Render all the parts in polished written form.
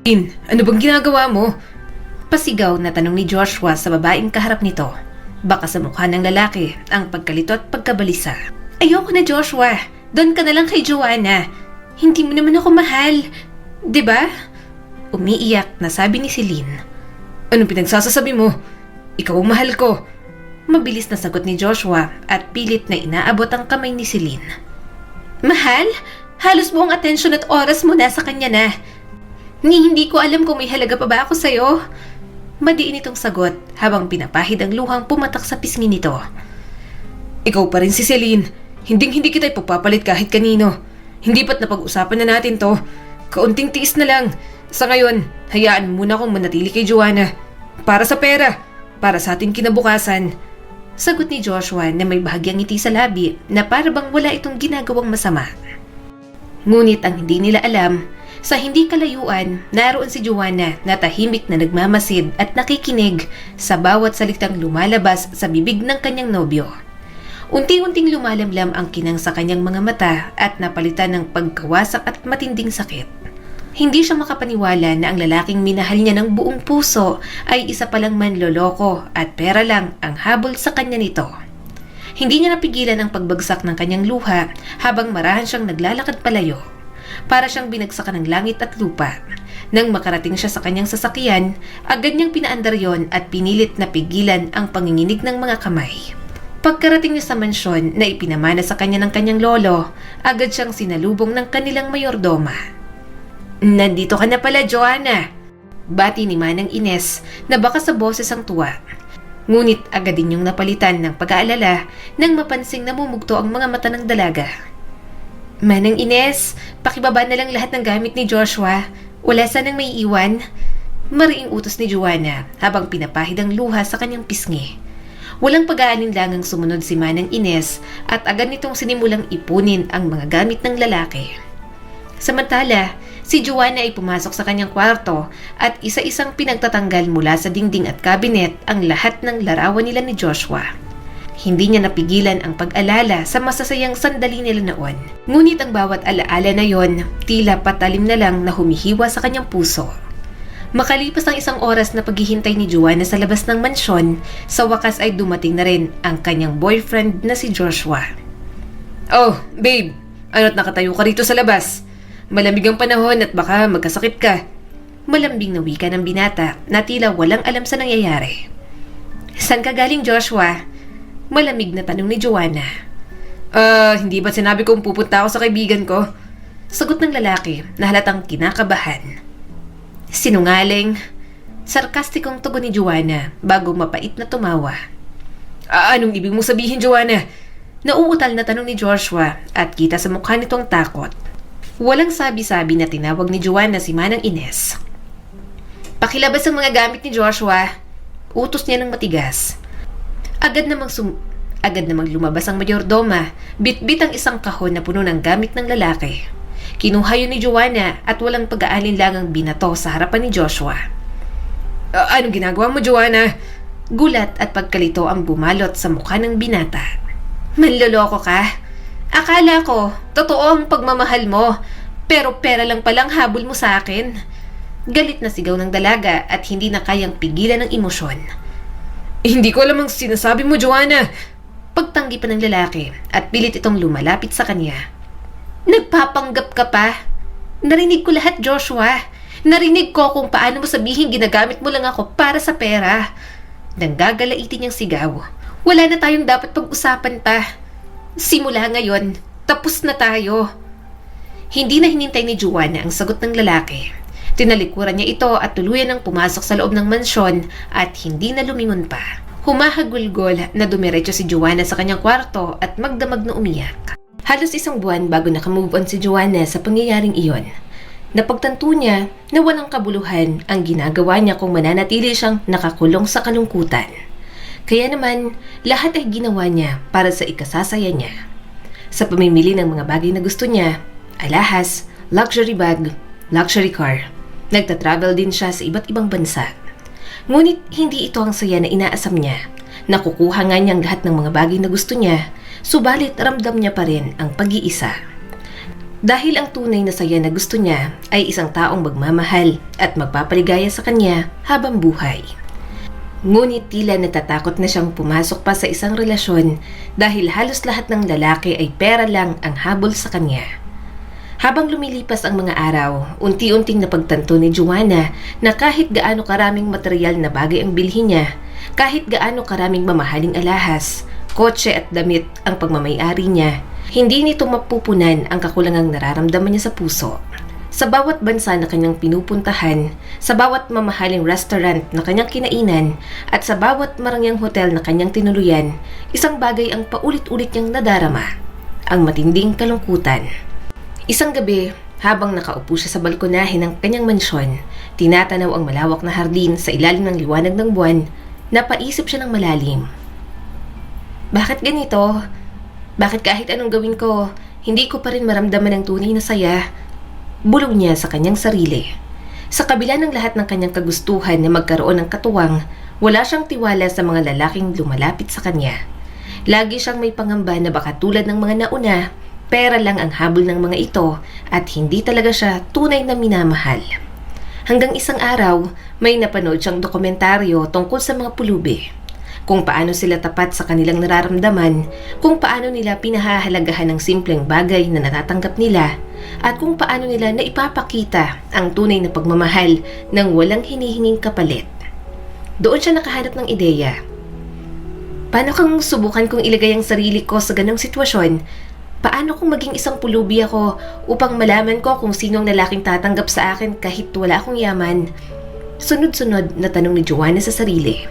Ano bang ginagawa mo? Pasigaw na tanong ni Joshua sa babaeng kaharap nito. Baka sa mukha ng lalaki ang pagkalito at pagkabalisa. Ayoko na, Joshua. Doon ka na lang kay Joanna. Hindi mo naman ako mahal. 'Di ba? Umiiyak na sabi ni Celine. Anong pinagsasasabi mo? Ikaw ang mahal ko. Mabilis na sagot ni Joshua at pilit na inaabot ang kamay ni Celine. Mahal? Halos buong atensyon at oras mo nasa kanya na. Hindi ko alam kung may halaga pa ba ako sa'yo. Madiin itong sagot habang pinapahid ang luhang pumatak sa pisngi nito. Ikaw pa rin si Celine. Hindi kita ipapapalit kahit kanino. Hindi ba't napag-usapan na natin to? Kaunting tiis na lang. Sa ngayon, hayaan mo muna akong manatili kay Joanna. Para sa pera. Para sa ating kinabukasan. Sagot ni Joshua na may bahagyang ngiti sa labi na para bang wala itong ginagawang masama. Ngunit ang hindi nila alam, sa hindi kalayuan, naroon si Joanna na tahimik na nagmamasid at nakikinig sa bawat salitang lumalabas sa bibig ng kanyang nobyo. Unti-unting lumalamlam ang kinang sa kanyang mga mata at napalitan ng pagkawasak at matinding sakit. Hindi siya makapaniwala na ang lalaking minahal niya ng buong puso ay isa palang manloloko at pera lang ang habol sa kanya nito. Hindi niya napigilan ang pagbagsak ng kanyang luha habang marahan siyang naglalakad palayo. Para siyang binagsakan ng langit at lupa. Nang makarating siya sa kanyang sasakyan, agad niyang pinaandar yon at pinilit na pigilan ang panginginig ng mga kamay. Pagkarating niya sa mansyon na ipinamana sa kanya ng kanyang lolo, agad siyang sinalubong ng kanilang mayordoma. Nandito ka na pala, Joanna! Bati ni Manang Ines na baka sa boses ang tuwa. Ngunit agad din yung napalitan ng pag-aalala nang mapansing namumugto ang mga mata ng dalaga. Manang Ines, pakibaba na lang lahat ng gamit ni Joshua. Wala sanang may iwan. Mariing utos ni Joanna habang pinapahid ang luha sa kanyang pisngi. Walang pag-aalinlangang sumunod si Manang Ines at agad nitong sinimulang ipunin ang mga gamit ng lalaki. Samantala, si Joanna ay pumasok sa kanyang kwarto at isa-isang pinagtatanggal mula sa dingding at kabinet ang lahat ng larawan nila ni Joshua. Hindi niya napigilan ang pag-alala sa masasayang sandali nila noon. Ngunit ang bawat alaala na yon, tila patalim na lang na humihiwa sa kanyang puso. Makalipas ang isang oras na paghihintay ni Joanna sa labas ng mansyon, sa wakas ay dumating na rin ang kanyang boyfriend na si Joshua. Oh, babe, ano't nakatayo ka rito sa labas? Malamig ang panahon at baka magkasakit ka. Malambing na wika ng binata na tila walang alam sa nangyayari. Saan ka galing, Joshua? Malamig na tanong ni Joanna. Hindi ba sinabi kong pupunta ako sa kaibigan ko? Sagot ng lalaki na halatang kinakabahan. Sinungaling. Sarkastikong tugon ni Joanna bago mapait na tumawa. Anong ibig mong sabihin, Joanna? Nauutal na tanong ni Joshua at kita sa mukha nitong takot. Walang sabi-sabi na tinawag ni Joanna si Manang Ines. Pakilabas ang mga gamit ni Joshua. Utos niya ng matigas. Agad namang lumabas ang mayordoma, bit-bit ang isang kahon na puno ng gamit ng lalaki. Kinuha yun ni Joanna at walang pag-aalinlangang binato sa harapan ni Joshua. Anong ginagawa mo, Joanna? Gulat at pagkalito ang bumalot sa mukha ng binata. Manloloko ka? Akala ko, totoo ang pagmamahal mo, pero pera lang palang habol mo sa akin. Galit na sigaw ng dalaga at hindi na kayang pigilan ng emosyon. Hindi ko alam ang sinasabi mo, Joanna. Pagtanggi pa ng lalaki at pilit itong lumalapit sa kanya. Nagpapanggap ka pa? Narinig ko lahat, Joshua. Narinig ko kung paano mo sabihin ginagamit mo lang ako para sa pera. Nang gagalaitin niyang sigaw. Wala na tayong dapat pag-usapan pa. Simula ngayon, tapos na tayo. Hindi na hinintay ni Joanna ang sagot ng lalaki. Tinalikuran niya ito at tuluyan ang pumasok sa loob ng mansyon at hindi na lumingon pa. Humahagulgol na dumiretso si Joanna sa kanyang kwarto at magdamag na umiyak. Halos isang buwan bago nakamove on si Joanna sa pangyayaring iyon. Napagtanto niya na walang kabuluhan ang ginagawa niya kung mananatili siyang nakakulong sa kalungkutan. Kaya naman, lahat ay ginawa niya para sa ikasasaya niya. Sa pamimili ng mga bagay na gusto niya, alahas, luxury bag, luxury car. Nagta-travel din siya sa iba't ibang bansa. Ngunit hindi ito ang saya na inaasam niya. Nakukuha nga niyang lahat ng mga bagay na gusto niya, subalit ramdam niya pa rin ang pag-iisa. Dahil ang tunay na saya na gusto niya ay isang taong magmamahal at magpapaligaya sa kanya habang buhay. Ngunit tila natatakot na siyang pumasok pa sa isang relasyon dahil halos lahat ng lalaki ay pera lang ang habol sa kanya. Habang lumilipas ang mga araw, unti-unting napagtanto ni Joanna na kahit gaano karaming material na bagay ang bilhin niya, kahit gaano karaming mamahaling alahas, kotse at damit ang pagmamayari niya, hindi nito mapupunan ang kakulangang nararamdaman niya sa puso. Sa bawat bansa na kanyang pinupuntahan, sa bawat mamahaling restaurant na kanyang kinainan, at sa bawat marangyang hotel na kanyang tinuluyan, isang bagay ang paulit-ulit niyang nadarama, ang matinding kalungkutan. Isang gabi, habang nakaupo siya sa balkonahe ng kanyang mansyon, tinatanaw ang malawak na hardin sa ilalim ng liwanag ng buwan, napaisip siya ng malalim. Bakit ganito? Bakit kahit anong gawin ko, hindi ko pa rin maramdaman ang tunay na saya? Bulong niya sa kanyang sarili. Sa kabila ng lahat ng kanyang kagustuhan na magkaroon ng katuwang, wala siyang tiwala sa mga lalaking lumalapit sa kanya. Lagi siyang may pangamba na baka tulad ng mga nauna, pera lang ang habol ng mga ito at hindi talaga siya tunay na minamahal. Hanggang isang araw, may napanood siyang dokumentaryo tungkol sa mga pulubi. Kung paano sila tapat sa kanilang nararamdaman, kung paano nila pinahahalagahan ng simpleng bagay na natatanggap nila, at kung paano nila naipapakita ang tunay na pagmamahal ng walang hinihinging kapalit. Doon siya nakahanap ng ideya. Paano kung subukan kong ilagay ang sarili ko sa ganong sitwasyon? Paano kung maging isang pulubi ako upang malaman ko kung sinong lalaking tatanggap sa akin kahit wala akong yaman? Sunod-sunod na tanong ni Joanna sa sarili.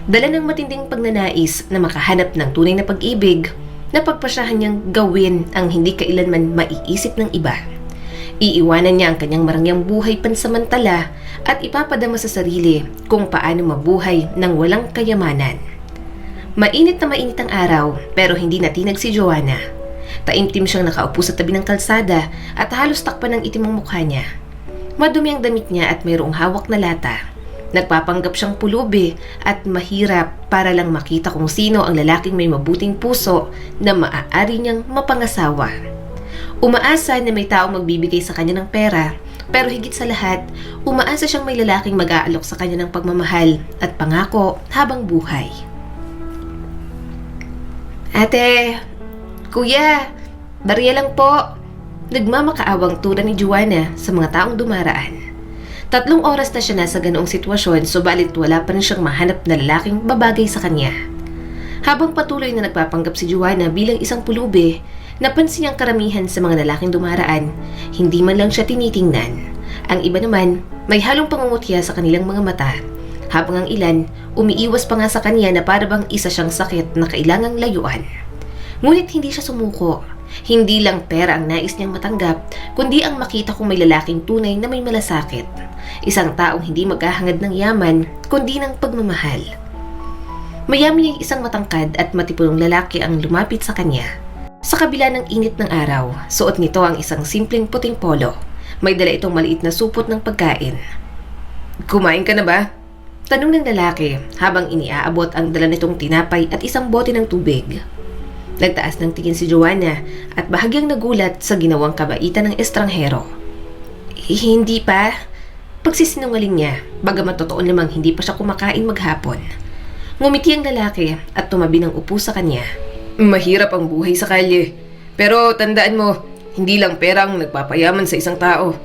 Dala ng matinding pagnanais na makahanap ng tunay na pag-ibig, napagpasyahan niyang gawin ang hindi kailanman maiisip ng iba. Iiwanan niya ang kanyang marangyang buhay pansamantala at ipapadama sa sarili kung paano mabuhay ng walang kayamanan. Mainit na mainit ang araw pero hindi natinag si Joanna. Taimtim siyang nakaupo sa tabi ng kalsada at halos takpan ng itim ang mukha niya. Madumi ang damit niya at mayroong hawak na lata. Nagpapanggap siyang pulubi at mahirap para lang makita kung sino ang lalaking may mabuting puso na maaari niyang mapangasawa. Umaasa na may taong magbibigay sa kanya ng pera, pero higit sa lahat, umaasa siyang may lalaking mag-aalok sa kanya ng pagmamahal at pangako habang buhay. Ate, kuya, barya lang po. Nagmamakaawang tura ni Joanna sa mga taong dumaraan. 3 oras na siya nasa ganoong sitwasyon, subalit wala pa rin siyang mahanap na lalaking babagay sa kanya. Habang patuloy na nagpapanggap si Joanna bilang isang pulubi, napansin niyang karamihan sa mga lalaking dumaraan, hindi man lang siya tinitingnan. Ang iba naman, may halong pangungutya sa kanilang mga mata, habang ang ilan, umiiwas pa nga sa kanya na parabang isa siyang sakit na kailangang layuan. Ngunit hindi siya sumuko. Hindi lang pera ang nais niyang matanggap, kundi ang makita kung may lalaking tunay na may malasakit. Isang taong hindi maghahangad ng yaman, kundi ng pagmamahal. Mayaman yung isang matangkad at matipunong lalaki ang lumapit sa kanya. Sa kabila ng init ng araw, suot nito ang isang simpleng puting polo. May dala itong maliit na supot ng pagkain. Kumain ka na ba? Tanong ng lalaki habang iniaabot ang dala nitong tinapay at isang bote ng tubig. Nagtaas ng tingin si Joanna at bahagyang nagulat sa ginawang kabaitan ng estranghero. Hindi pa. Pagsisinungaling niya, bagamat totoo namang hindi pa siya kumakain maghapon. Ngumiti ang lalaki at tumabi ng upo sa kanya. Mahirap ang buhay sa kalye. Pero tandaan mo, hindi lang pera ang nagpapayaman sa isang tao.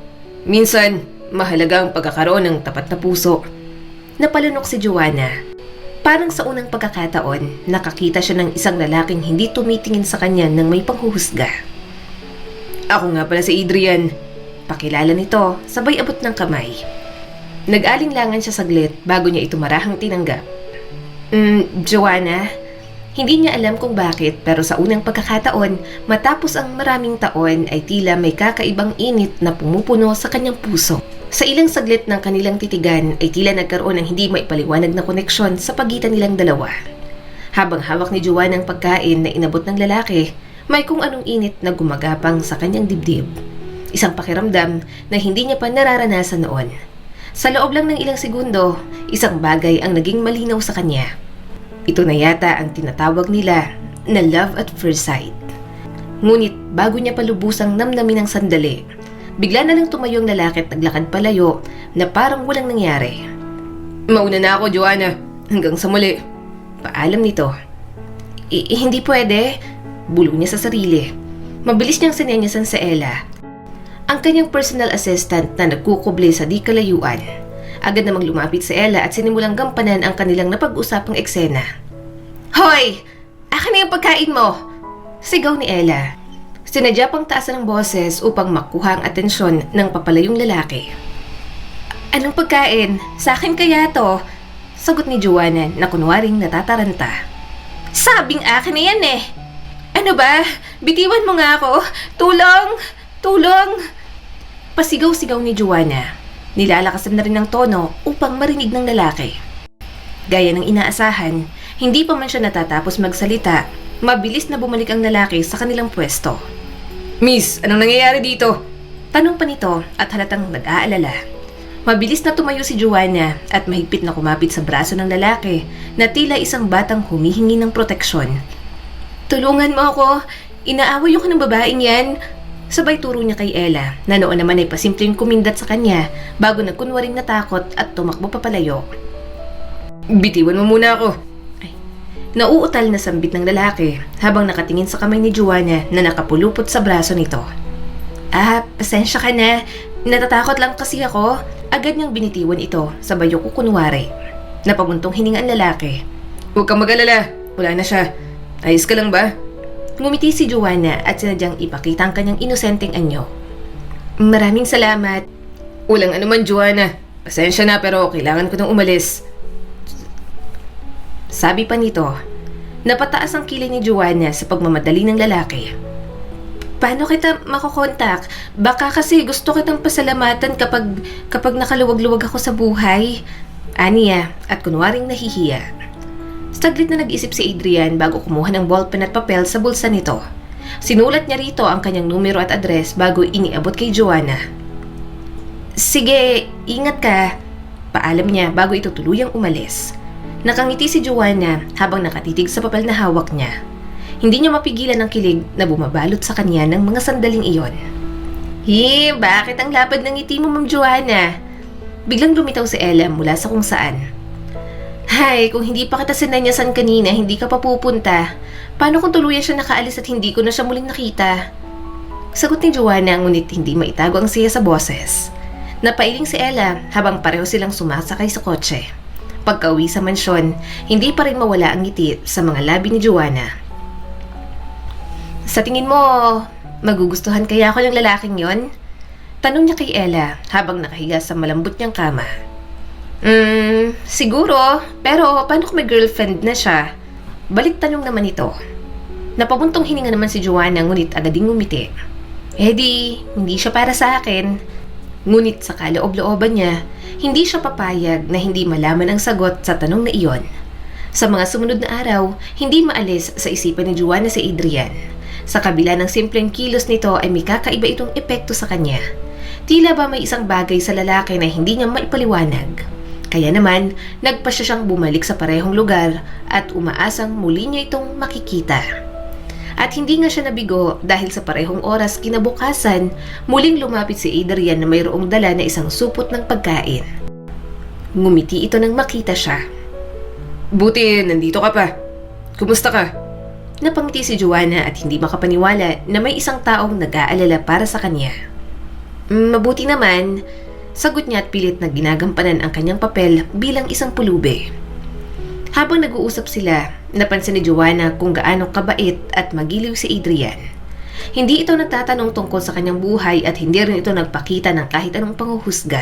Minsan, mahalaga ang pagkakaroon ng tapat na puso. Napalunok si Joanna. Parang sa unang pagkakataon, nakakita siya ng isang lalaking hindi tumitingin sa kanya ng may panghuhusga. Ako nga pala si Adrian. Pakilala nito, sabay abot ng kamay. Nag-alinlangan siya saglit bago niya ito marahang tinanggap. Joanna? Hindi niya alam kung bakit pero sa unang pagkakataon, matapos ang maraming taon ay tila may kakaibang init na pumupuno sa kanyang puso. Sa ilang saglit ng kanilang titigan ay tila nagkaroon ng hindi maipaliwanag na koneksyon sa pagitan nilang dalawa. Habang hawak ni Joanna ang pagkain na inabot ng lalaki, may kung anong init na gumagapang sa kanyang dibdib. Isang pakiramdam na hindi niya pa nararanasan noon. Sa loob lang ng ilang segundo, isang bagay ang naging malinaw sa kanya. Ito na yata ang tinatawag nila na love at first sight. Ngunit bago niya palubusang namnamin ng sandali, bigla na lang tumayo ang lalaki at naglakad palayo na parang walang nangyari. Mauna na ako, Joanna. Hanggang sa muli. Paalam nito. Hindi pwede. Bulong niya sa sarili. Mabilis niyang sinenyasan sa Ella, ang kanyang personal assistant na nagkukubli sa di kalayuan. Agad namang lumapit si Ella at sinimulang gampanan ang kanilang napag-usapang eksena. Hoy! Akin na yung pagkain mo! Sigaw ni Ella. Sinadya pang taasan ng boses upang makuha ang atensyon ng papalayong lalaki. Anong pagkain? Sa akin kaya to? Sagot ni Joanna na kunwaring natataranta. Sabing akin na yan eh! Ano ba? Bitiwan mo nga ako! Tulong! Tulong! Pasigaw-sigaw ni Joanna. Nilalakasan na rin ng tono upang marinig ng lalaki. Gaya ng inaasahan, hindi pa man siya natatapos magsalita, mabilis na bumalik ang lalaki sa kanilang pwesto. Miss, anong nangyayari dito? Tanong pa nito at halatang nag-aalala. Mabilis na tumayo si Joanna at mahigpit na kumapit sa braso ng lalaki na tila isang batang humihingi ng proteksyon. Tulungan mo ako! Inaaway yung ng babaeng yan! Sabay turo niya kay Ella na noon naman ay pasimpleng kumindat sa kanya bago nagkunwaring natakot at tumakbo papalayo. Bitiwan mo muna ako! Ay, nauutal na sambit ng lalaki habang nakatingin sa kamay ni Joanna na nakapulupot sa braso nito. Pasensya ka na. Natatakot lang kasi ako. Agad niyang binitiwan ito sa bayo ko kunwari. Napabuntong hininga ang lalaki. Huwag kang mag-alala. Wala na siya. Ayos ka lang ba? Ngumiti si Joanna at sinadyang ipakita ang kanyang inosenteng anyo. Maraming salamat. Walang anuman, Joanna. Pasensya na pero kailangan ko nang umalis. Sabi pa nito. Napataas ang kilay ni Joanna sa pagmamadali ng lalaki. Paano kita makokontak? Baka kasi gusto kitang pasalamatan kapag nakaluwag-luwag ako sa buhay. Aniya at kunwaring nahihiya. Saglit na nag-isip si Adrian bago kumuha ng ballpen at papel sa bulsa nito. Sinulat niya rito ang kanyang numero at address bago iniabot kay Joanna. Sige, ingat ka. Paalam niya bago ito tuluyang umalis. Nakangiti si Joanna habang nakatitig sa papel na hawak niya. Hindi niya mapigilan ang kilig na bumabalot sa kanya ng mga sandaling iyon. Bakit ang lapad ng ngiti mo, Ma'am Joanna? Biglang lumitaw si Ella mula sa kung saan. Hay, kung hindi pa kita sinanyasan kanina, hindi ka pa pupunta. Paano kung tuluyan siya nakaalis at hindi ko na siya muling nakita? Sagot ni Joanna ngunit hindi maitago ang siya sa boses. Napailing si Ella habang pareho silang sumasakay sa kotse. Pagka-uwi sa mansyon, hindi pa rin mawala ang ngiti sa mga labi ni Joanna. Sa tingin mo, magugustuhan kaya ako ng lalaking yon? Tanong niya kay Ella habang nakahiga sa malambot niyang kama. Siguro, pero paano kung may girlfriend na siya? Balik tanong naman ito. Napabuntong hininga naman si Joanna ngunit agad ding ngumiti. Hindi siya para sa akin. Ngunit sa kaloob-looban niya, hindi siya papayag na hindi malaman ang sagot sa tanong na iyon. Sa mga sumunod na araw, hindi maalis sa isipan ni Joanna si Adrian. Sa kabila ng simpleng kilos nito ay may kakaiba itong epekto sa kanya. Tila ba may isang bagay sa lalaki na hindi niya maipaliwanag. Kaya naman, nagpasya siyang bumalik sa parehong lugar at umaasang muli niya itong makikita. At hindi nga siya nabigo dahil sa parehong oras kinabukasan, muling lumapit si Adrian na mayroong dala na isang supot ng pagkain. Ngumiti ito nang makita siya. Buti, nandito ka pa. Kumusta ka? Napangiti si Joanna at hindi makapaniwala na may isang taong nag-aalala para sa kanya. Mabuti naman, sagot niya at pilit na ginagampanan ang kanyang papel bilang isang pulube. Habang nag-uusap sila, napansin ni Joanna kung gaano kabait at magiliw si Adrian. Hindi ito nagtatanong tungkol sa kanyang buhay at hindi rin ito nagpakita ng kahit anong panghuhusga.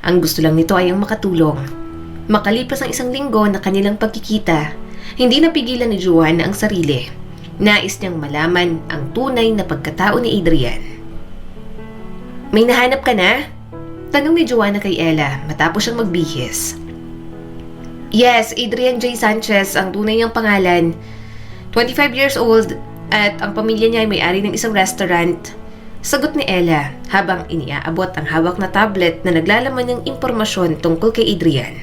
Ang gusto lang nito ay ang makatulong. Makalipas ang isang linggo na kanilang pagkikita, hindi napigilan ni Joanna ang sarili. Nais niyang malaman ang tunay na pagkatao ni Adrian. May nahanap ka na? Tanong ni Joanna kay Ella matapos siyang magbihis. Yes, Adrian J. Sanchez ang tunay niyang pangalan. 25 years old at ang pamilya niya ay may-ari ng isang restaurant. Sagot ni Ella habang iniaabot ang hawak na tablet na naglalaman ng impormasyon tungkol kay Adrian.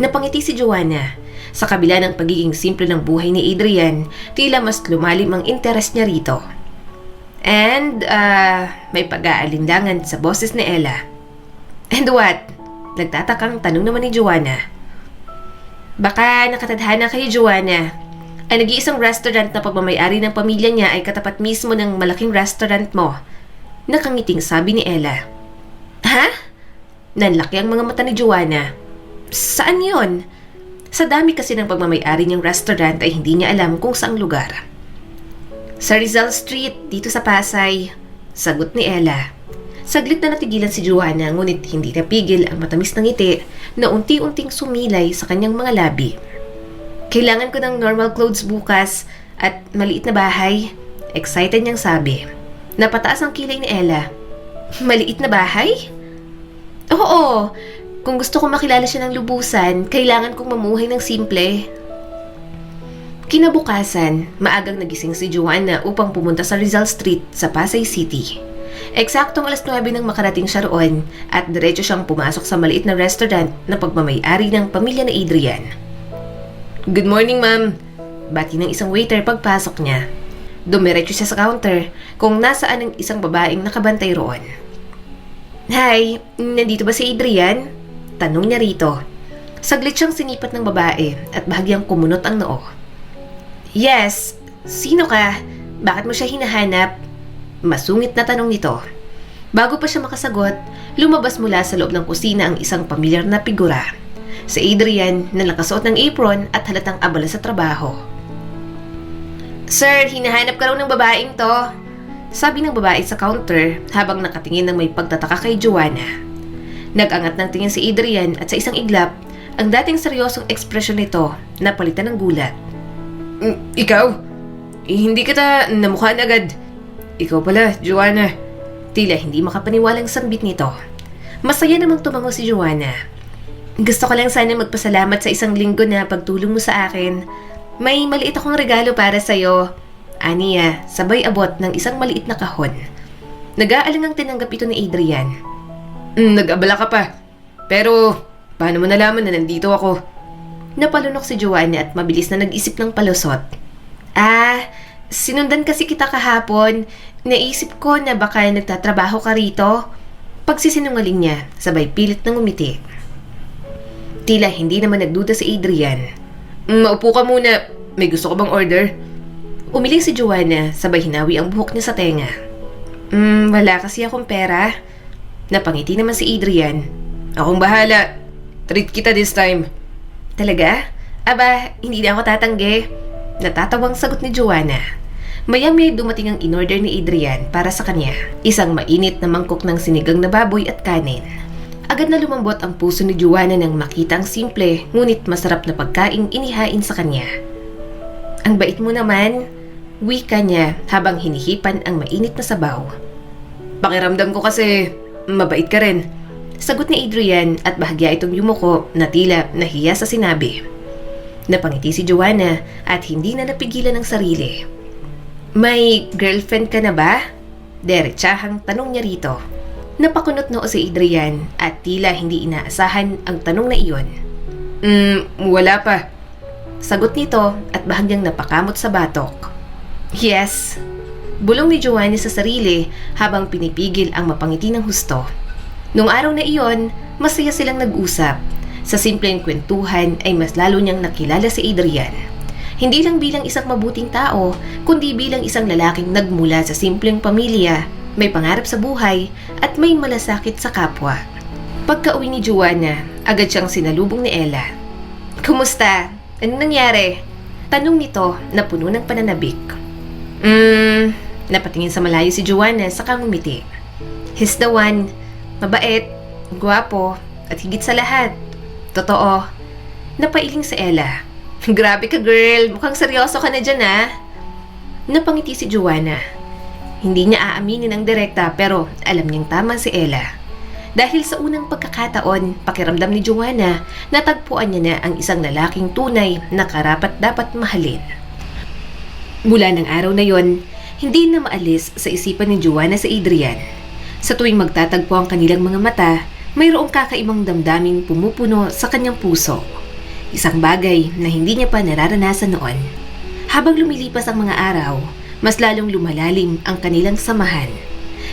Napangiti si Joanna. Sa kabila ng pagiging simple ng buhay ni Adrian, tila mas lumalim ang interes niya rito. And, may pag-aalinlangan sa boses ni Ella. And what? Nagtatakang tanong naman ni Joanna. Baka nakatadhana kayo, Joanna. Ang nag-iisang restaurant na pagmamayari ng pamilya niya ay katapat mismo ng malaking restaurant mo. Nakangiting sabi ni Ella. Ha? Nanlaki ang mga mata ni Joanna. Saan yon? Sa dami kasi ng pagmamayari niyang restaurant ay hindi niya alam kung saang lugar. Sa Rizal Street, dito sa Pasay, sagot ni Ella. Saglit na natigilan si Joanna ngunit hindi napigil ang matamis na ngiti na unti-unting sumilay sa kanyang mga labi. Kailangan ko ng normal clothes bukas at maliit na bahay. Excited niyang sabi. Napataas ang kilay ni Ella. Maliit na bahay? Oo, kung gusto kong makilala siya ng lubusan, kailangan kong mamuhay ng simple. Kinabukasan, maagang nagising si Joanna upang pumunta sa Rizal Street sa Pasay City. Eksaktong 9:00 nang makarating siya roon at diretso siyang pumasok sa maliit na restaurant na pagmamayari ng pamilya na Adrian. Good morning, ma'am. Bati ng isang waiter pagpasok niya. Dumiretso siya sa counter kung nasaan ang isang babaeng nakabantay roon. Hi, nandito ba si Adrian? Tanong niya rito. Saglit siyang sinipat ng babae at bahagyang kumunot ang noo. Yes, sino ka? Bakit mo siya hinahanap? Masungit na tanong nito. Bago pa siya makasagot, lumabas mula sa loob ng kusina ang isang pamilyar na figura. Si Adrian na nakasuot ng apron at halatang abala sa trabaho. Sir, hinahanap ka raw ng babaeng to. Sabi ng babae sa counter habang nakatingin ng may pagtataka kay Joanna. Nag-angat ng tingin si Adrian at sa isang iglap, ang dating seryosong ekspresyon nito napalitan ng gulat. Ikaw? Hindi kita namukhaan agad. Ikaw pala, Joanna. Tila hindi makapaniwalang sambit nito. Masaya namang tumango si Joanna. Gusto ko lang sana magpasalamat sa isang linggo na pagtulong mo sa akin. May maliit akong regalo para sa'yo. Aniya, sabay abot ng isang maliit na kahon. Nag-aalangang tinanggap ito ni Adrian. Nag-abala ka pa. Pero, paano mo nalaman na nandito ako? Napalunok si Joanna at mabilis na nag-isip ng palusot. Sinundan kasi kita kahapon. Naisip ko na baka nagtatrabaho ka rito. Pagsisinungaling niya, sabay pilit na ngumiti. Tila hindi naman nagduda si Adrian. Maupo ka muna. May gusto ka bang order? Umiling si Joanna, sabay hinawi ang buhok niya sa tenga. Wala kasi akong pera. Napangiti naman si Adrian. Akong bahala. Treat kita this time. Talaga? Aba, hindi na ako tatanggi. Natatawang sagot ni Joanna. Maya-maya dumating ang in-order ni Adrian para sa kanya. Isang mainit na mangkok ng sinigang na baboy at kanin. Agad na lumambot ang puso ni Joanna nang makita ang simple ngunit masarap na pagkaing inihain sa kanya. Ang bait mo naman, wika niya habang hinihipan ang mainit na sabaw. Pakiramdam ko kasi mabait ka rin. Sagot ni Adrian at bahagya itong yumuko na tila nahiya sa sinabi. Napangiti si Joanna at hindi na napigilan ang sarili. May girlfriend ka na ba? Derechahang tanong niya rito. Napakunot noo si Adrian at tila hindi inaasahan ang tanong na iyon. Wala pa. Sagot nito at bahagyang napakamot sa batok. Yes. Bulong ni Joanna sa sarili habang pinipigil ang mapangiti ng husto. Noong araw na iyon, masaya silang nag-usap. Sa simpleng kwentuhan ay mas lalo niyang nakilala si Adrian. Hindi lang bilang isang mabuting tao, kundi bilang isang lalaking nagmula sa simpleng pamilya, may pangarap sa buhay, at may malasakit sa kapwa. Pagka-uwi ni Joanna, agad siyang sinalubong ni Ella. Kumusta? Anong nangyari? Tanong nito na puno ng pananabik. Napatingin sa malayo si Joanna saka ngumiti. He's the one. Mabait, gwapo, at higit sa lahat. Totoo. Napailing si Ella. Grabe ka, girl. Mukhang seryoso ka na dyan, ah. Napangiti si Joanna. Hindi niya aaminin ang direkta pero alam niyang tama si Ella. Dahil sa unang pagkakataon, pakiramdam ni Joanna, natagpuan niya na ang isang lalaking tunay na karapat-dapat mahalin. Mula ng araw na yon, hindi na maalis sa isipan ni Joanna si Adrian. Sa tuwing magtatagpo ang kanilang mga mata, mayroong kakaibang damdaming pumupuno sa kanyang puso. Isang bagay na hindi niya pa nararanasan noon. Habang lumilipas ang mga araw, mas lalong lumalalim ang kanilang samahan.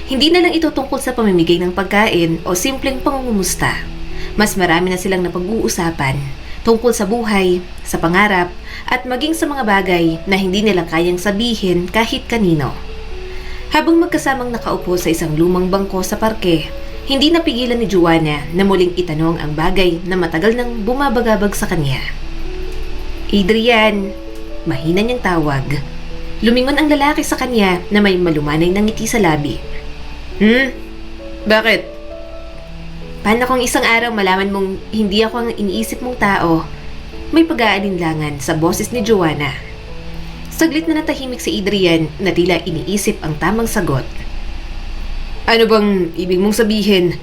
Hindi na lang ito tungkol sa pamimigay ng pagkain o simpleng pangungumusta. Mas marami na silang napag-uusapan tungkol sa buhay, sa pangarap, at maging sa mga bagay na hindi nila kayang sabihin kahit kanino. Habang magkasamang nakaupo sa isang lumang bangko sa parke, hindi napigilan ni Joanna na muling itanong ang bagay na matagal nang bumabagabag sa kanya. Adrian, mahina niyang tawag. Lumingon ang lalaki sa kanya na may malumanay na ngiti sa labi. Bakit? Paano kung isang araw malaman mong hindi ako ang iniisip mong tao? May pag-aalinlangan sa boses ni Joanna. Saglit na natahimik si Adrian na tila iniisip ang tamang sagot. Ano bang ibig mong sabihin?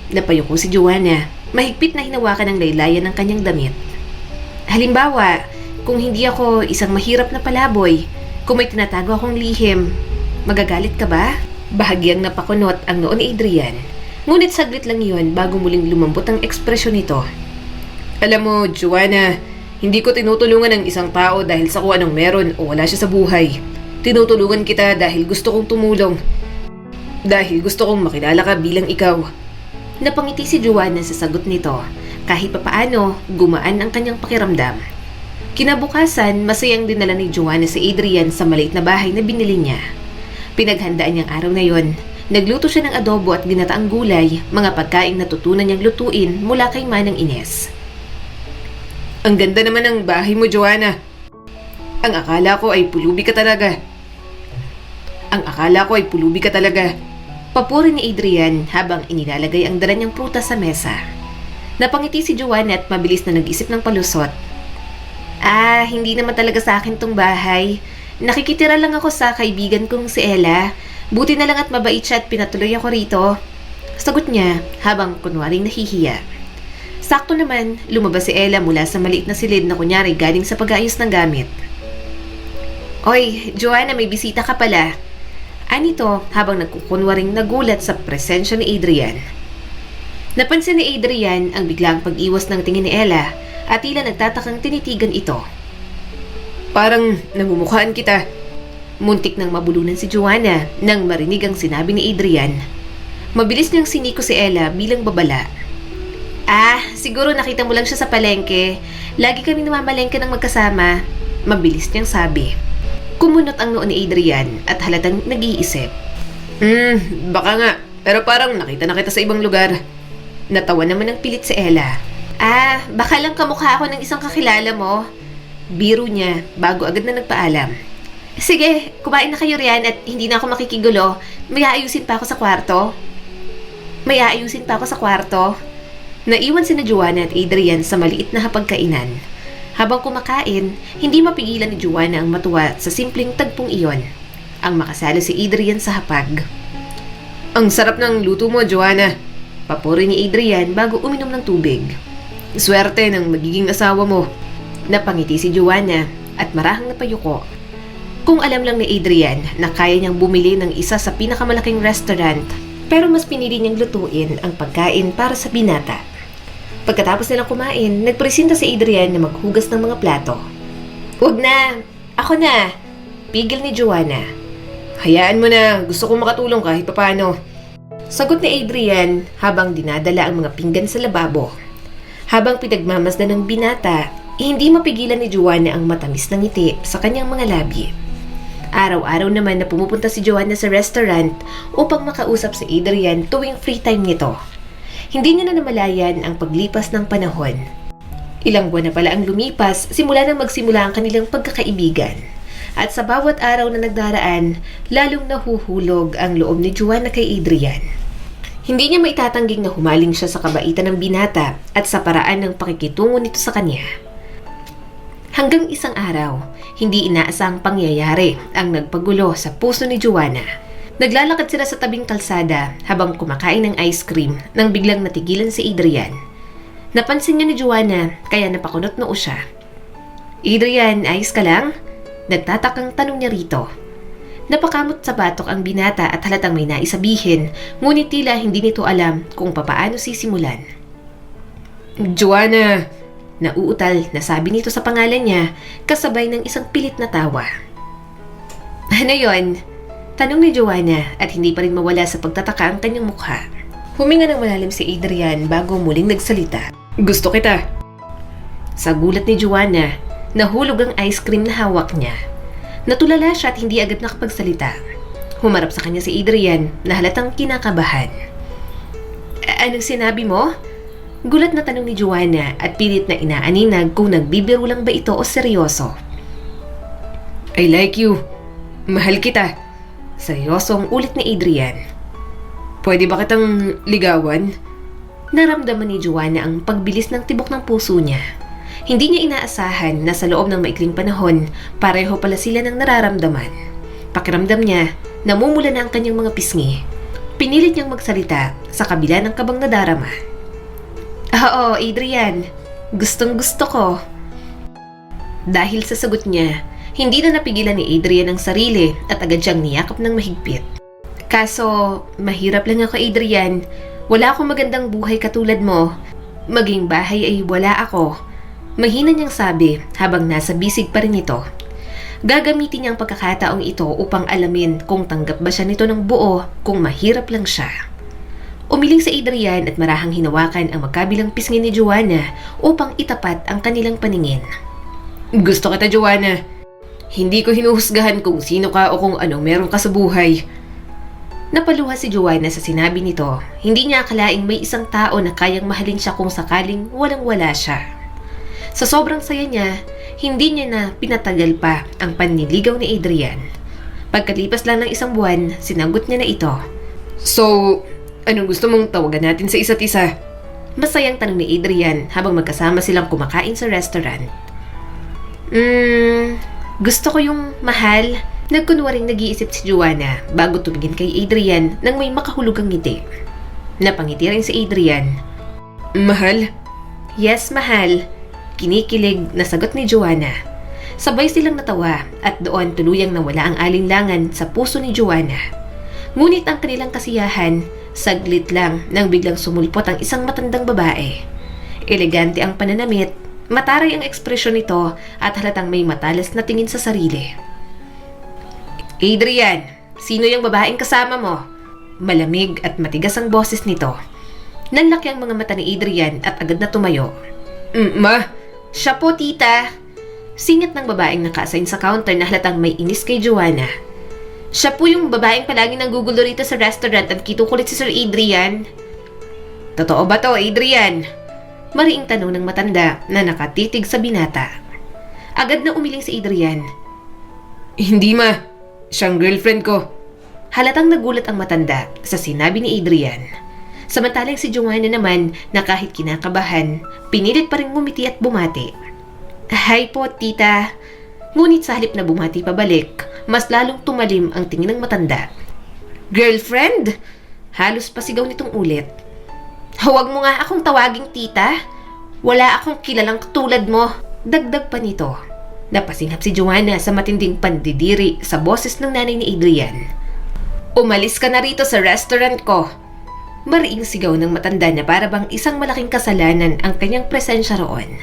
Napayuko si Joanna, mahigpit na hinawakan ng laylayan ng kanyang damit. Halimbawa, kung hindi ako isang mahirap na palaboy, kung may tinatago akong lihim, magagalit ka ba? Bahagyang napakunot ang noo ni Adrian. Ngunit saglit lang yun bago muling lumambot ang ekspresyon nito. Alam mo, Joanna, hindi ko tinutulungan ang isang tao dahil sa kung anong meron o wala siya sa buhay. Tinutulungan kita dahil gusto kong tumulong. Dahil gusto kong makilala ka bilang ikaw. Napangiti si Joanna sa sagot nito. Kahit papaano, gumaan ang kanyang pakiramdam. Kinabukasan, masayang dinala ni Joanna si Adrian sa maliit na bahay na binili niya. Pinaghandaan niyang araw na yon. Nagluto siya ng adobo at ginataang gulay, mga pagkaing natutunan niyang lutuin mula kay Manang Ines. Ang ganda naman ng bahay mo, Joanna. Ang akala ko ay pulubi ka talaga. Papuri ni Adrian habang inilalagay ang dala niyang prutas sa mesa. Napangiti si Joanna at mabilis na nag-isip ng palusot. Hindi naman talaga sa akin tong bahay. Nakikitira lang ako sa kaibigan kong si Ella. Buti na lang at mabait siya at pinatuloy ako rito. Sagot niya habang kunwaring nahihiya. Sakto naman, lumabas si Ella mula sa maliit na silid na kunyari galing sa pag-aayos ng gamit. Oy, Joanna, may bisita ka pala. Anito habang nagkukunwaring nagulat sa presensya ni Adrian. Napansin ni Adrian ang biglang pag-iwas ng tingin ni Ella at tila nagtatakang tinitigan ito. Parang namumukhaan kita. Muntik nang mabulunan si Joanna nang marinig ang sinabi ni Adrian. Mabilis niyang siniko si Ella bilang babala. Siguro nakita mo lang siya sa palengke. Lagi kami namamalengke ng magkasama. Mabilis niyang sabi. Kumunot ang noo ni Adrian at halatang nag-iisip. Baka nga. Pero parang nakita na kita sa ibang lugar. Natawa naman ng pilit si Ella. Baka lang kamukha ako ng isang kakilala mo. Biro niya bago agad na nagpaalam. Sige, kumain na kayo riyan at hindi na ako makikigulo. May aayusin pa ako sa kwarto. Naiwan sina Joanna at Adrian sa maliit na hapagkainan. Habang kumakain, hindi mapigilan ni Joanna ang matuwa sa simpleng tagpong iyon. Ang makasalo si Adrian sa hapag. Ang sarap ng luto mo, Joanna. Papuri ni Adrian bago uminom ng tubig. Swerte ng magiging asawa mo. Napangiti si Joanna at marahang napayuko. Kung alam lang ni Adrian na kaya niyang bumili ng isa sa pinakamalaking restaurant, pero mas pinili niyang lutuin ang pagkain para sa binata. Pagkatapos nilang kumain, nagpresenta si Adrian na maghugas ng mga plato. Huwag na! Ako na! Pigil ni Joanna. Hayaan mo na, gusto kong makatulong kahit papano. Sagot ni Adrian habang dinadala ang mga pinggan sa lababo. Habang pinagmamasdan ng binata, hindi mapigilan ni Joanna ang matamis na ngiti sa kanyang mga labi. Araw-araw naman na pumupunta si Joanna sa restaurant upang makausap si Adrian tuwing free time nito. Hindi niya na namalayan ang paglipas ng panahon. Ilang buwan na pala ang lumipas simula nang magsimula ang kanilang pagkakaibigan. At sa bawat araw na nagdaraan, lalong nahuhulog ang loob ni Joanna kay Adrian. Hindi niya maitatangging na humaling siya sa kabaitan ng binata at sa paraan ng pakikitungo nito sa kanya. Hanggang isang araw, hindi inaasang pangyayari ang nagpagulo sa puso ni Joanna. Naglalakad sila sa tabing kalsada habang kumakain ng ice cream nang biglang natigilan si Adrian. Napansin niya ni Joanna kaya napakunot noo siya. Adrian, ayos ka lang? Nagtatakang tanong niya rito. Napakamot sa batok ang binata at halatang may naisabihin, ngunit tila hindi nito alam kung papaano sisimulan. Joanna! Nauutal na sabi nito sa pangalan niya kasabay ng isang pilit na tawa. Ano yon? Tanong ni Joanna at hindi pa rin mawala sa pagtataka ang kanyang mukha. Huminga ng malalim si Adrian bago muling nagsalita. Gusto kita. Sa gulat ni Joanna, nahulog ang ice cream na hawak niya. Natulala siya at hindi agad nakapagsalita. Humarap sa kanya si Adrian na halatang kinakabahan. Anong sinabi mo? Gulat na tanong ni Joanna at pilit na inaaninag kung nagbibiro lang ba ito o seryoso. I like you. Mahal kita. Seryosong ulit ni Adrian. Pwede ba kitang ligawan? Naramdaman ni Joanna ang pagbilis ng tibok ng puso niya. Hindi niya inaasahan na sa loob ng maikling panahon, pareho pala sila ng nararamdaman. Pakiramdam niya, namumula na ang kanyang mga pisngi. Pinilit niyang magsalita sa kabila ng kabang nadarama. Oo, Adrian. Gustong gusto ko. Dahil sa sagot niya, hindi na napigilan ni Adrian ang sarili at agad siyang niyakap ng mahigpit. Kaso, mahirap lang ako, Adrian. Wala akong magandang buhay katulad mo. Maging bahay ay wala ako. Mahina niyang sabi habang nasa bisig pa rin ito. Gagamitin niya ang pagkakataong ito upang alamin kung tanggap ba siya nito ng buo kung mahirap lang siya. Umiling si Adrian at marahang hinawakan ang magkabilang pisngi ni Joanna upang itapat ang kanilang paningin. Gusto kita, Joanna. Hindi ko hinuhusgahan kung sino ka o kung anong meron ka sa buhay. Napaluha si Joanna sa sinabi nito. Hindi niya akalaing may isang tao na kayang mahalin siya kung sakaling walang-wala siya. Sa sobrang saya niya, hindi niya na pinatagal pa ang panliligaw ni Adrian. Pagkalipas lang ng isang buwan, sinagot niya na ito. So, anong gusto mong tawagan natin sa isa't isa? Masayang tanong ni Adrian habang magkasama silang kumakain sa restaurant. Gusto ko yung mahal. Nagkunwaring nag-iisip si Joanna bago tumingin kay Adrian nang may makahulugang ngiti. Napangiti rin si Adrian. Mahal? Yes, mahal. Kinikilig na sagot ni Joanna. Sabay silang natawa at doon tuluyang nawala ang alinlangan sa puso ni Joanna. Ngunit ang kanilang kasiyahan, saglit lang nang biglang sumulpot ang isang matandang babae. Elegante ang pananamit, mataray ang ekspresyon nito at halatang may matalas na tingin sa sarili. Adrian, sino yung babaeng kasama mo? Malamig at matigas ang boses nito. Nanlaki ang mga mata ni Adrian at agad na tumayo. Ma? Siya po, tita. Singit ng babaeng naka-assign sa counter na halatang may inis kay Joanna. Siya po yung babaeng palaging nanggugulo rito sa restaurant at kitukulit si Sir Adrian. Totoo ba to, Adrian? Mariing tanong ng matanda na nakatitig sa binata. Agad na umiling si Adrian. Hindi, ma. Siyang girlfriend ko. Halatang nagulat ang matanda sa sinabi ni Adrian. Samantalang si Joanna naman na kahit kinakabahan, pinilit pa rin ngumiti at bumati. Hi po, tita. Ngunit sa halip na bumati pabalik, mas lalong tumalim ang tingin ng matanda. Girlfriend? Halos pasigaw nitong ulit. Huwag mo nga akong tawaging tita. Wala akong kilalang katulad mo. Dagdag pa nito. Napasinghap si Joanna sa matinding pandidiri sa boses ng nanay ni Adrian. Umalis ka na rito sa restaurant ko. Mariing sigaw ng matanda na para bang isang malaking kasalanan ang kanyang presensya roon.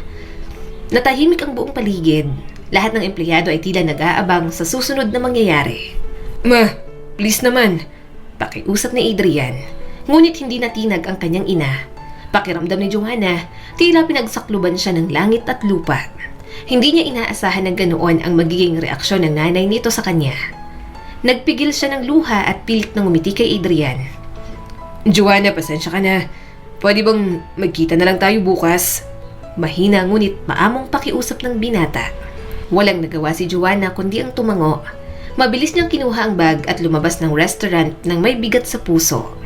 Natahimik ang buong paligid. Lahat ng empleyado ay tila nag-aabang sa susunod na mangyayari. Ma, please naman. Pakiusap ni Adrian. Ngunit hindi natinag ang kanyang ina. Pakiramdam ni Joanna, tila pinagsakluban siya ng langit at lupa. Hindi niya inaasahan na ganoon ang magiging reaksyon ng nanay nito sa kanya. Nagpigil siya ng luha at pilit na ngumiti kay Adrian. Joanna, pasensya ka na. Pwede bang magkita na lang tayo bukas? Mahina ngunit maamong pakiusap ng binata. Walang nagawa si Joanna kundi ang tumango. Mabilis niyang kinuha ang bag at lumabas ng restaurant nang may bigat sa puso.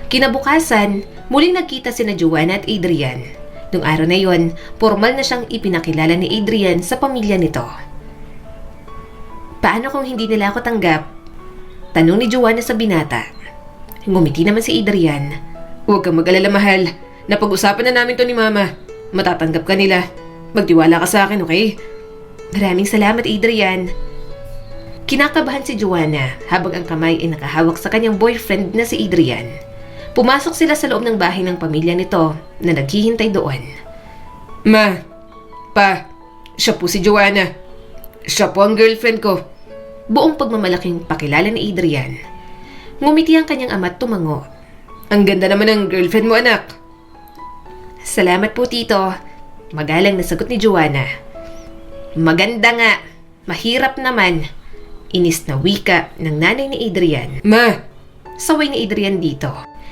Kinabukasan, muling nagkita sina Joanna at Adrian. Noong araw na yon, formal na siyang ipinakilala ni Adrian sa pamilya nito. Paano kung hindi nila ako tanggap? Tanong ni Joanna sa binata. Ngumiti naman si Adrian. Huwag kang mag-alala, mahal. Napag-usapan na namin to ni Mama. Matatanggap ka nila. Magtiwala ka sa akin, okay? Maraming salamat, Adrian. Kinakabahan si Joanna habang ang kamay ay nakahawak sa kanyang boyfriend na si Adrian. Pumasok sila sa loob ng bahay ng pamilya nito na naghihintay doon. Ma, pa, siya po si Joanna. Siya po ang girlfriend ko. buong pagmamalaking pakilala ni Adrian. Ngumiti ang kanyang ama at tumango. Ang ganda naman ng girlfriend mo, anak. Salamat po, tito. Magalang na sagot ni Joanna. Maganda nga. Mahirap naman. Inis na wika ng nanay ni Adrian. Ma! Saway ni Adrian dito.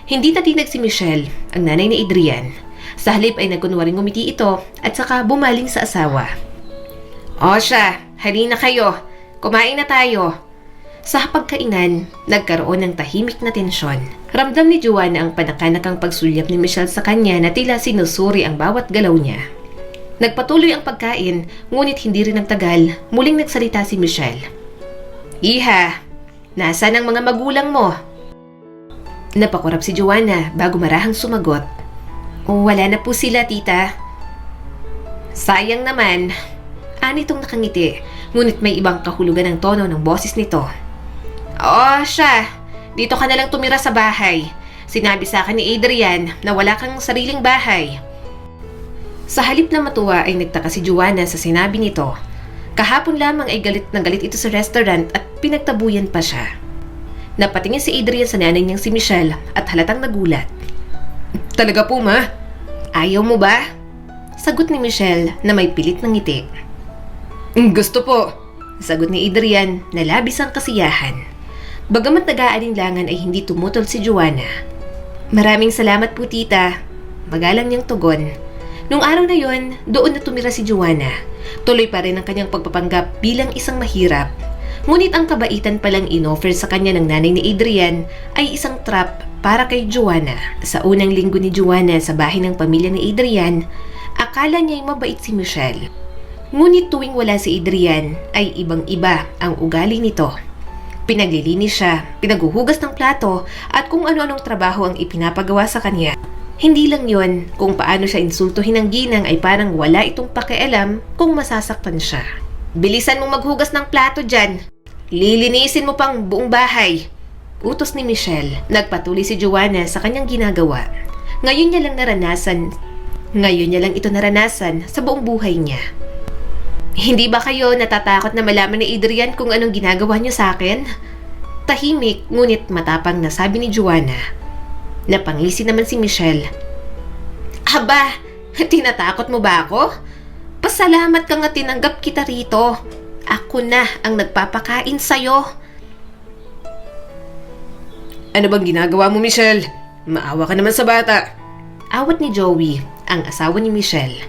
Hindi natinag si Michelle, ang nanay ni Adrian. Sa halip ay nagkunwaring ngumiti ito at saka bumaling sa asawa. O siya, halina kayo. Kumain na tayo. Sa pagkainan, nagkaroon ng tahimik na tensyon. Ramdam ni Joanna ang panakanakang pagsulyap ni Michelle sa kanya na tila sinusuri ang bawat galaw niya. Nagpatuloy ang pagkain, ngunit hindi rin nagtagal, muling nagsalita si Michelle. Iha, nasaan ang mga magulang mo? Napakurap si Joanna bago marahang sumagot. Wala na po sila, tita. Sayang naman. Anitong nakangiti, ngunit may ibang kahulugan ang tono ng boses nito. Oo siya, dito ka na lang tumira sa bahay. Sinabi sa akin ni Adrian na wala kang sariling bahay. Sa halip na matuwa ay nagtaka si Joanna sa sinabi nito. Kahapon lamang ay galit na galit ito sa restaurant at pinagtabuyan pa siya. Napatingin si Adrian sa nanay niyang si Michelle at halatang nagulat. Talaga po, ma? Ayaw mo ba? Sagot ni Michelle na may pilit ng ngiti. Gusto po. Sagot ni Adrian na labis ang kasiyahan. Bagamat nag-aalinlangan ay hindi tumutol si Joanna. Maraming salamat po, tita. Magalang niyang tugon. Nung araw na yon, doon na tumira si Joanna. Tuloy pa rin ang kanyang pagpapanggap bilang isang mahirap. Ngunit ang kabaitan palang inoffer sa kanya ng nanay ni Adrian ay isang trap para kay Joanna. Sa unang linggo ni Joanna sa bahay ng pamilya ni Adrian, akala niya'y mabait si Michelle. Ngunit tuwing wala si Adrian ay ibang-iba ang ugali nito. Pinaglilinis siya, pinaghuhugas ng plato at kung ano-anong trabaho ang ipinapagawa sa kanya. Hindi lang yon, kung paano siya insultuhin ng ginang ay parang wala itong pakialam kung masasaktan siya. Bilisan mong maghugas ng plato dyan. Lilinisin mo pang buong bahay. Utos ni Michelle. Nagpatuloy si Joanna sa kanyang ginagawa. Ngayon niya lang ito naranasan sa buong buhay niya. Hindi ba kayo natatakot na malaman ni Adrian kung anong ginagawa niyo sa akin? Tahimik ngunit matapang na sabi ni Joanna. Napangisi naman si Michelle. Aba, tinatakot mo ba ako? Pasalamat ka nga tinanggap kita rito. Ako na ang nagpapakain sa'yo. Ano bang ginagawa mo, Michelle? Maawa ka naman sa bata. Awat ni Joey, ang asawa ni Michelle.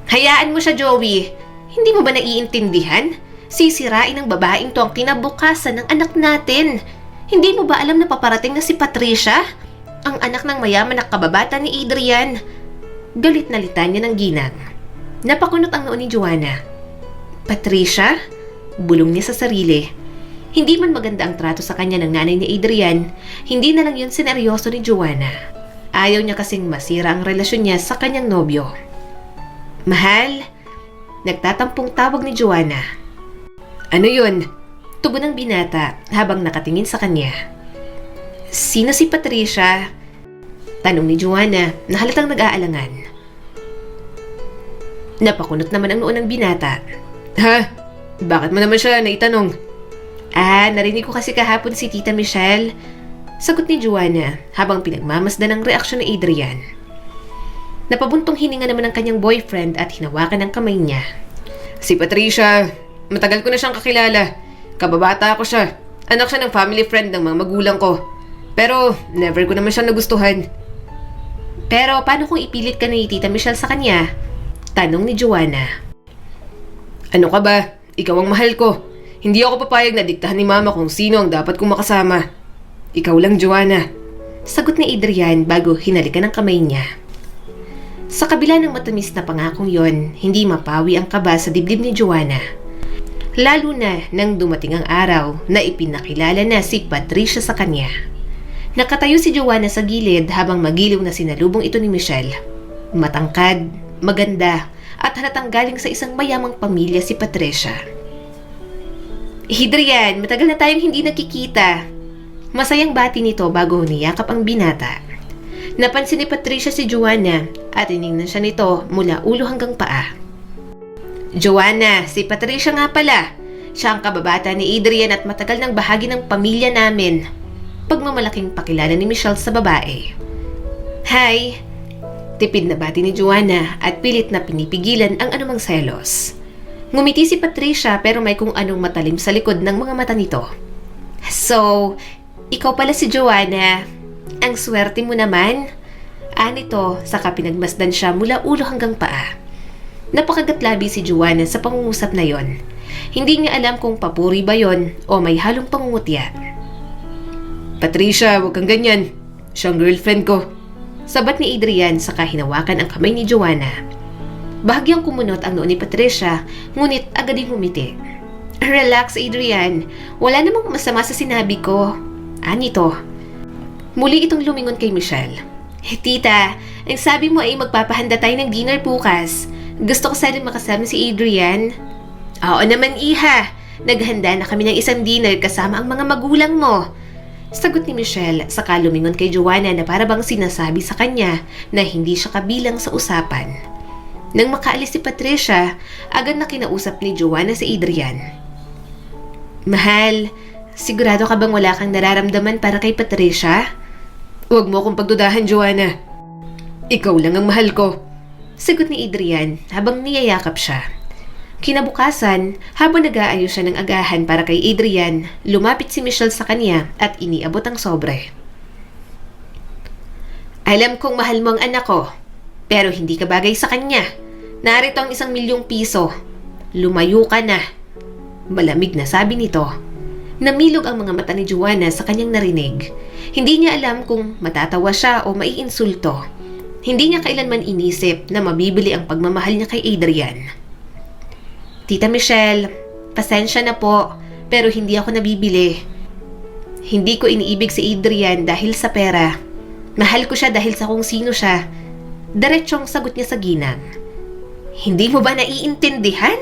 Hayaan mo siya, Joey. Hindi mo ba naiintindihan? Sisirain ng babaeng to ang kinabukasan ng anak natin. Hindi mo ba alam na paparating na si Patricia? Ang anak ng mayaman na kababata ni Adrian. Galit na litan niya ng ginang. Napakunot ang noo ni Joanna. Patricia? Bulong niya sa sarili. Hindi man maganda ang trato sa kanya ng nanay ni Adrian, hindi na lang yun sineryoso ni Joanna. Ayaw niya kasing masira ang relasyon niya sa kanyang nobyo. Mahal? Nagtatampong tawag ni Joanna. Ano yun? Tugon ng binata habang nakatingin sa kanya. Sino si Patricia? Tanong ni Joanna na halatang nag-aalangan. Napakunot naman ang noo ng binata. Ha? Bakit mo naman siya naitanong? Narinig ko kasi kahapon si Tita Michelle. Sagot ni Joanna habang pinagmamasdan ang reaksyon ni Adrian. Napabuntong hininga naman ang kanyang boyfriend at hinawakan ang kamay niya. Si Patricia, matagal ko na siyang kakilala. Kababata ako siya. Anak siya ng family friend ng mga magulang ko. Pero never ko naman siya nagustuhan. Pero paano kung ipilit ka ni Tita Michelle sa kanya? Tanong ni Joanna. Ano ka ba? Ikaw ang mahal ko. Hindi ako papayag na diktahan ni Mama kung sino ang dapat kong makasama. Ikaw lang, Joanna. Sagot ni Adrian bago hinalikan ang kamay niya. Sa kabila ng matamis na pangakong yon, hindi mapawi ang kaba sa dibdib ni Joanna. Lalo na nang dumating ang araw na ipinakilala na si Patricia sa kanya. Nakatayo si Joanna sa gilid habang magiliw na sinalubong ito ni Michelle. Matangkad, maganda, at halatang galing sa isang mayamang pamilya si Patricia. Adrian, matagal na tayong hindi nakikita. Masayang bati nito bago niyakap ang binata. Napansin ni Patricia si Joanna at tiningnan siya nito mula ulo hanggang paa. Joanna, si Patricia nga pala. Siya ang kababata ni Adrian at matagal ng bahagi ng pamilya namin. Pagmamalaking pakilala ni Michelle sa babae. Hi! Tipid na bati ni Joanna at pilit na pinipigilan ang anumang selos. Ngumiti si Patricia pero may kung anong matalim sa likod ng mga mata nito. So, ikaw pala si Joanna. Ang swerte mo naman. Nito, saka pinagmasdan siya mula ulo hanggang paa. Napakagatlabi si Joanna sa pangungusap na yon. Hindi niya alam kung papuri ba yon o may halong pangungutya. Patricia, huwag kang ganyan. Siyang girlfriend ko. Sabat ni Adrian saka hinawakan ang kamay ni Joanna. Bahagyang kumunot ang noo ni Patricia, ngunit agad ding humiti. Relax, Adrian. Wala namang masama sa sinabi ko. Nito. Muli itong lumingon kay Michelle. Tita, ang sabi mo ay magpapahanda tayo ng dinner bukas. Gusto ko sana makasama si Adrian. Oo naman, iha. Naghanda na kami ng isang dinner kasama ang mga magulang mo. Sagot ni Michelle saka lumingon kay Joanna na para bang sinasabi sa kanya na hindi siya kabilang sa usapan. Nang makaalis si Patricia, agad na kinausap ni Joanna si Adrian. Mahal, sigurado ka bang wala kang nararamdaman para kay Patricia? Huwag mo akong pagdudahan, Joanna. Ikaw lang ang mahal ko. Sagot ni Adrian habang niyayakap siya. Kinabukasan, habang nag-aayos siya ng agahan para kay Adrian, lumapit si Michelle sa kanya at iniabot ang sobre. Alam kong mahal mo ang anak ko, pero hindi ka bagay sa kanya. Narito ang 1,000,000 piso. Lumayo ka na. Malamig na sabi nito. Namilog ang mga mata ni Joanna sa kanyang narinig. Hindi niya alam kung matatawa siya o maiinsulto. Hindi niya kailanman inisip na mabibili ang pagmamahal niya kay Adrian. Tita Michelle, pasensya na po, pero hindi ako nabibili. Hindi ko iniibig si Adrian dahil sa pera. Mahal ko siya dahil sa kung sino siya. Diretsyong sagot niya sa ginang. Hindi mo ba naiintindihan?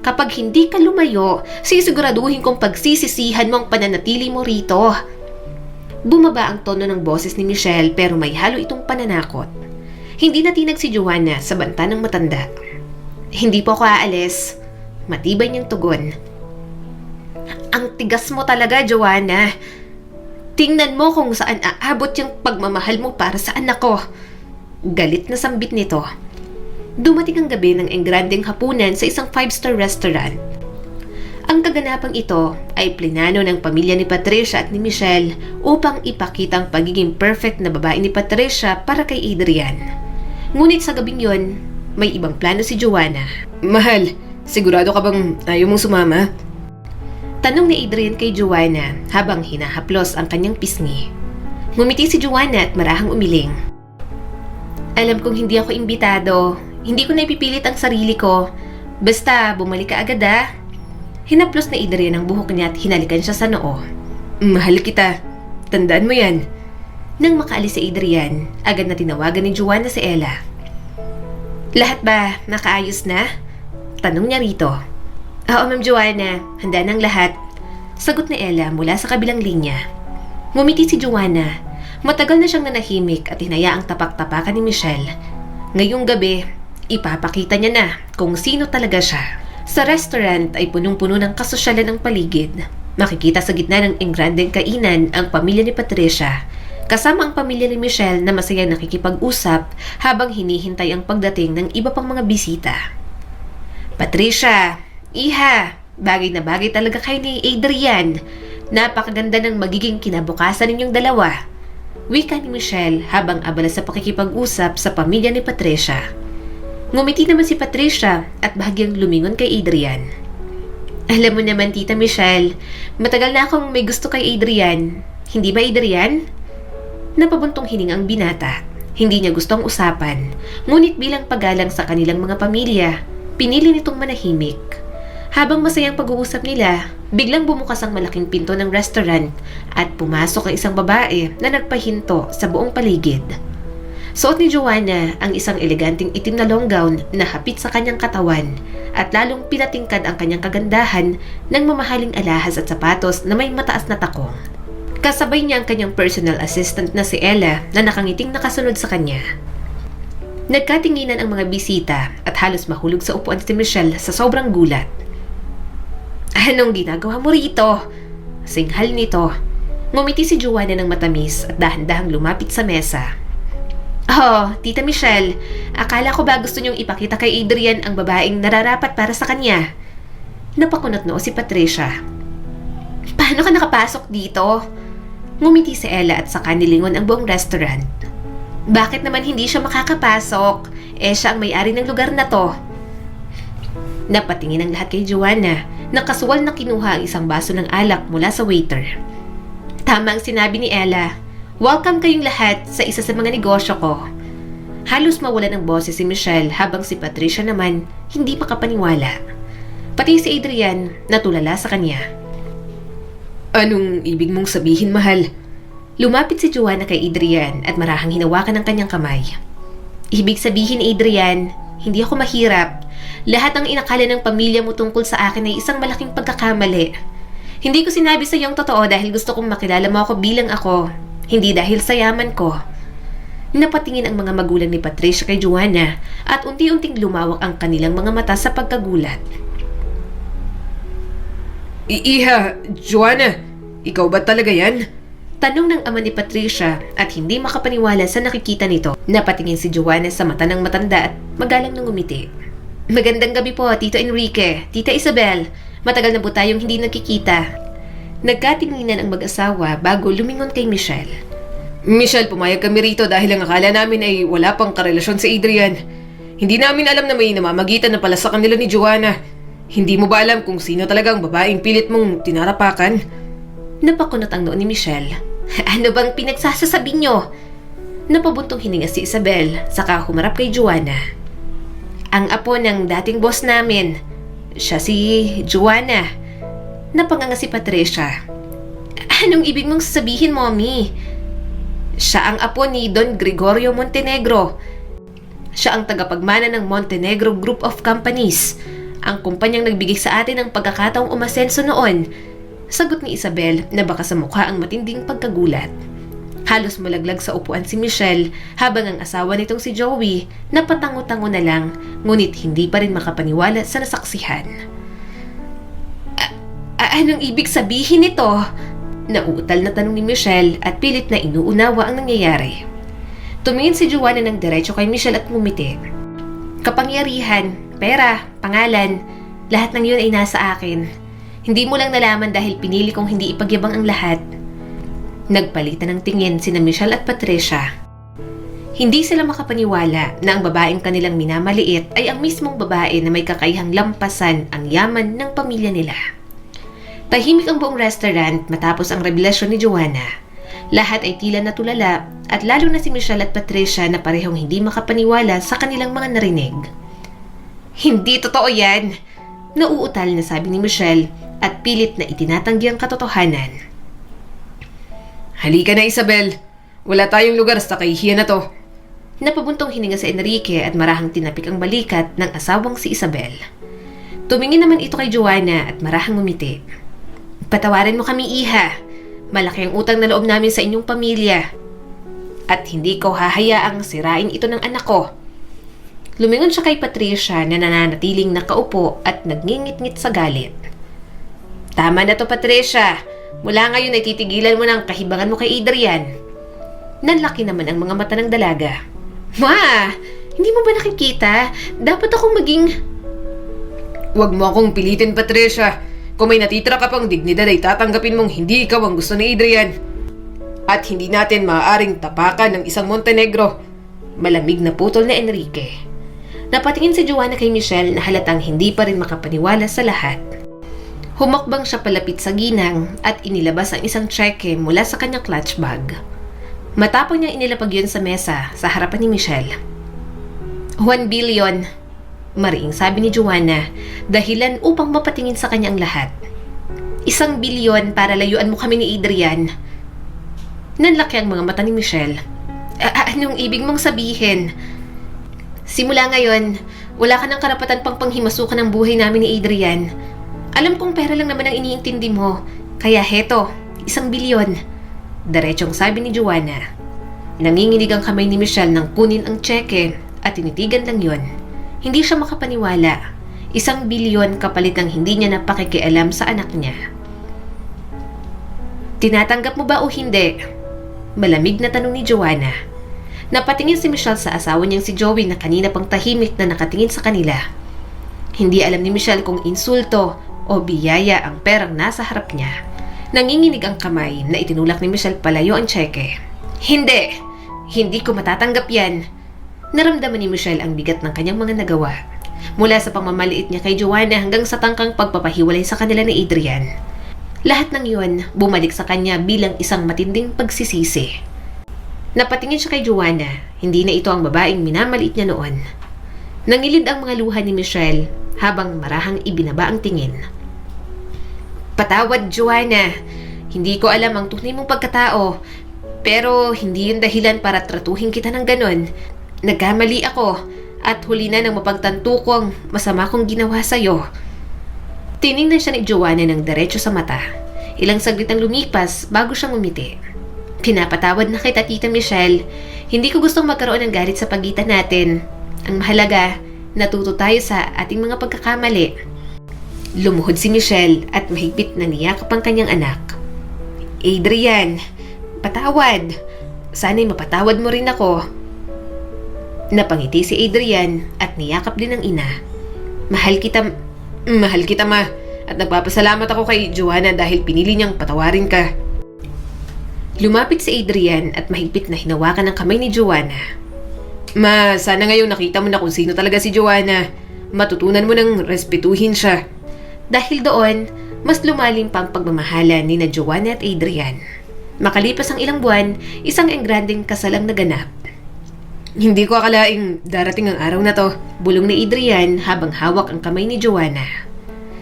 Kapag hindi ka lumayo, sisiguraduhin kong pagsisisihan mo ang pananatili mo rito. Bumaba ang tono ng boses ni Michelle pero may halo itong pananakot. Hindi natinag si Joanna sa banta ng matanda. Hindi po ako aalis. Matibay niyang tugon. Ang tigas mo talaga, Joanna. Tingnan mo kung saan aabot yung pagmamahal mo para sa anak ko. Galit na sambit nito. Dumating ang gabi ng engrandeng hapunan sa isang 5-star restaurant. Ang kaganapang ito ay plinano ng pamilya ni Patricia at ni Michelle upang ipakita ang pagiging perfect na babae ni Patricia para kay Adrian. Ngunit sa gabing yon, may ibang plano si Joanna. Mahal, sigurado ka bang ayaw mong sumama? Tanong ni Adrian kay Joanna habang hinahaplos ang kanyang pisngi. Ngumiti si Joanna at marahang umiling. Alam kong hindi ako imbitado. Hindi ko na ipipilit ang sarili ko. Basta bumalik ka agad ah. Hinaplos ni Adrian ang buhok niya at hinalikan siya sa noo. Mahal kita. Tandaan mo yan. Nang makaalis si Adrian, agad na tinawagan ni Joanna si Ella. Lahat ba nakaayos na? Tanong niya rito. Oo, Ma'am Joanna. Handa ng lahat. Sagot ni Ella mula sa kabilang linya. Ngumiti si Joanna. Matagal na siyang nanahimik at hinayaang tapak-tapakan ni Michelle. Ngayong gabi, ipapakita niya na kung sino talaga siya. Sa restaurant ay punong-puno ng kasosyalan ng paligid. Makikita sa gitna ng engrandeng kainan ang pamilya ni Patricia, kasama ang pamilya ni Michelle na masayang nakikipag-usap habang hinihintay ang pagdating ng iba pang mga bisita. Patricia, iha, bagay na bagay talaga kayo ni Adrian. Napakaganda ng magiging kinabukasan ninyong dalawa. Wika ni Michelle habang abala sa pakikipag-usap sa pamilya ni Patricia. Ngumiti naman si Patricia at bahagyang lumingon kay Adrian. Alam mo naman, Tita Michelle, matagal na akong may gusto kay Adrian. Hindi ba, Adrian? Napabuntong hining ang binata. Hindi niya gusto ang usapan. Ngunit bilang paggalang sa kanilang mga pamilya, pinili nitong manahimik. Habang masayang pag-uusap nila, biglang bumukas ang malaking pinto ng restaurant at pumasok ang isang babae na nagpahinto sa buong paligid. Suot ni Joanna ang isang eleganteng itim na long gown na hapit sa kanyang katawan at lalong pinatingkad ang kanyang kagandahan ng mamahaling alahas at sapatos na may mataas na takong. Kasabay niya ang kanyang personal assistant na si Ella na nakangiting nakasunod sa kanya. Nagkatinginan ang mga bisita at halos mahulog sa upuan si Michelle sa sobrang gulat. Anong ginagawa mo rito? Singhal nito. Ngumiti si Joanna ng matamis at dahan-dahang lumapit sa mesa. Oh, Tita Michelle, akala ko ba gusto niyong ipakita kay Adrian ang babaeng nararapat para sa kanya? Napakunot noo si Patricia. Paano ka nakapasok dito? Ngumiti si Ella at saka nilingon ang buong restaurant. Bakit naman hindi siya makakapasok? Siya ang may-ari ng lugar na to. Napatingin ang lahat kay Joanna na kasuwal na kinuha ang isang baso ng alak mula sa waiter. Tama ang sinabi ni Ella. Welcome kayong lahat sa isa sa mga negosyo ko. Halos mawalan ng boses si Michelle habang si Patricia naman hindi makapaniwala. Pati si Adrian natulala sa kanya. Anong ibig mong sabihin, mahal? Lumapit si Joanna kay Adrian at marahang hinawakan ang kanyang kamay. Ibig sabihin, Adrian, hindi ako mahirap. Lahat ng inakala ng pamilya mo tungkol sa akin ay isang malaking pagkakamali. Hindi ko sinabi sa iyong totoo dahil gusto kong makilala mo ako bilang ako. Hindi dahil sa yaman ko. Napatingin ang mga magulang ni Patricia kay Joanna at unti-unting lumawak ang kanilang mga mata sa pagkagulat. Iha, Joanna, ikaw ba talaga yan? Tanong ng ama ni Patricia at hindi makapaniwala sa nakikita nito. Napatingin si Joanna sa mata ng matanda at magalang nang ngumiti. Magandang gabi po, Tito Enrique, Tita Isabel. Matagal na po tayong hindi nagkikita. Nagkatinginan ang mag-asawa bago lumingon kay Michelle. Michelle, pumayag kami rito dahil ang akala namin ay wala pang karelasyon si Adrian. Hindi namin alam na may namamagitan na pala sa kanila ni Joanna. Hindi mo ba alam kung sino talaga ang babaeng pilit mong tinarapakan? Napakunot ang noo ni Michelle. Ano bang pinagsasasabi nyo? Napabuntong hininga si Isabel, saka humarap kay Joanna. Ang apo ng dating boss namin. Siya si Joanna. Napanganga si Patricia. Anong ibig mong sabihin, Mommy? Siya ang apo ni Don Gregorio Montenegro. Siya ang tagapagmana ng Montenegro Group of Companies, ang kumpanyang nagbigay sa atin ng pagkakataong umasenso noon. Sagot ni Isabel na baka sa mukha ang matinding pagkagulat. Halos malaglag sa upuan si Michelle habang ang asawa nitong si Joey napatango-tango na lang ngunit hindi pa rin makapaniwala sa nasaksihan. Anong ibig sabihin nito? Nauutal na tanong ni Michelle at pilit na inuunawa ang nangyayari. Tumingin si Joanna ng diretso kay Michelle at ngumiti. Kapangyarihan, pera, pangalan, lahat ng yun ay nasa akin. Hindi mo lang nalaman dahil pinili kong hindi ipagyabang ang lahat. Nagpalitan ng tingin sina Michelle at Patricia. Hindi sila makapaniwala na ang babaeng kanilang minamaliit ay ang mismong babae na may kakayahang lampasan ang yaman ng pamilya nila. Tahimik ang buong restaurant matapos ang revelasyon ni Joanna. Lahat ay tila natulala at lalo na si Michelle at Patricia na parehong hindi makapaniwala sa kanilang mga narinig. Hindi totoo yan! Nauutal na sabi ni Michelle at pilit na itinatanggi ang katotohanan. Halika na, Isabel. Wala tayong lugar sa kahihiyan na to. Napabuntong hininga si Enrique at marahang tinapik ang balikat ng asawang si Isabel. Tumingin naman ito kay Joanna at marahang ngumiti. Patawarin mo kami, Iha. Malaki ang utang na loob namin sa inyong pamilya. At hindi ko hahayaang sirain ito ng anak ko. Lumingon siya kay Patricia na nananatiling nakaupo at nagngingit-ngit sa galit. Tama na to, Patricia. Mula ngayon ay titigilan mo ng kahibangan mo kay Adrian. Nanlaki naman ang mga mata ng dalaga. Ma! Hindi mo ba nakikita? Dapat akong maging... Huwag mo akong pilitin, Patricia. Kung may natitira ka pang dignidad ay tatanggapin mong hindi ikaw ang gusto ni Adrian. At hindi natin maaaring tapakan ng isang Montenegro. Malamig na putol na Enrique. Napatingin si Joanna kay Michelle na halatang hindi pa rin makapaniwala sa lahat. Humakbang siya palapit sa ginang at inilabas ang isang tseke mula sa kanyang clutch bag. Matapang niya inilapag yun sa mesa sa harapan ni Michelle. 1 billion, mariing sabi ni Joanna, dahilan upang mapatingin sa kanya ang lahat. 1 billion para layuan mo kami ni Adrian. Nanlaki ang mga mata ni Michelle. Anong ibig mong sabihin? Simula ngayon, wala ka ng karapatan pang panghimasukan ng buhay namin ni Adrian. Alam kong pera lang naman ang iniintindi mo, kaya heto, 1 billion. Diretsong sabi ni Joanna. Nanginginig ang kamay ni Michelle nang kunin ang tseke at tinitigan lang yon. Hindi siya makapaniwala. 1 bilyon kapalit ng hindi niya napakikialam sa anak niya. Tinatanggap mo ba o hindi? Malamig na tanong ni Joanna. Napatingin si Michelle sa asawa niyang si Joey na kanina pang tahimik na nakatingin sa kanila. Hindi alam ni Michelle kung insulto o biyaya ang perang nasa harap niya. Nanginginig ang kamay na itinulak ni Michelle palayo ang tseke. Hindi! Hindi ko matatanggap yan! Naramdaman ni Michelle ang bigat ng kanyang mga nagawa. Mula sa pagmamaliit niya kay Joanna hanggang sa tangkang pagpapahiwalay sa kanila ni Adrian. Lahat ng iyon bumalik sa kanya bilang isang matinding pagsisisi. Napatingin siya kay Joanna, hindi na ito ang babaeng minamaliit niya noon. Nangilid ang mga luha ni Michelle habang marahang ibinaba ang tingin. Patawad, Joanna. Hindi ko alam ang tunay mong pagkatao, pero hindi yun dahilan para tratuhin kita ng ganon. Nagkamali ako at huli na nang mapagtanto ko ang masama kong ginawa sa'yo. Tiningnan siya ni Joanna ng diretso sa mata. Ilang saglit ang lumipas bago siyang umiti. Pinapatawad na kita, Tita Michelle. Hindi ko gustong magkaroon ng galit sa pagitan natin. Ang mahalaga, natuto tayo sa ating mga pagkakamali. Lumuhod si Michelle at mahigpit na niyakap ang kanyang anak. Adrian, patawad. Sana'y mapatawad mo rin ako. Napangiti si Adrian at niyakap din ang ina. Mahal kita ma. At nagpapasalamat ako kay Joanna dahil pinili niyang patawarin ka. Lumapit si Adrian at mahigpit na hinawakan ang kamay ni Joanna. Ma, sana ngayon nakita mo na kung sino talaga si Joanna. Matutunan mo nang respetuhin siya. Dahil doon, mas lumalim pa ang pagmamahalan ni na Joanna at Adrian. Makalipas ang ilang buwan, isang engranding kasal ang naganap. Hindi ko akalaing darating ang araw na to, bulong ni Adrian habang hawak ang kamay ni Joanna.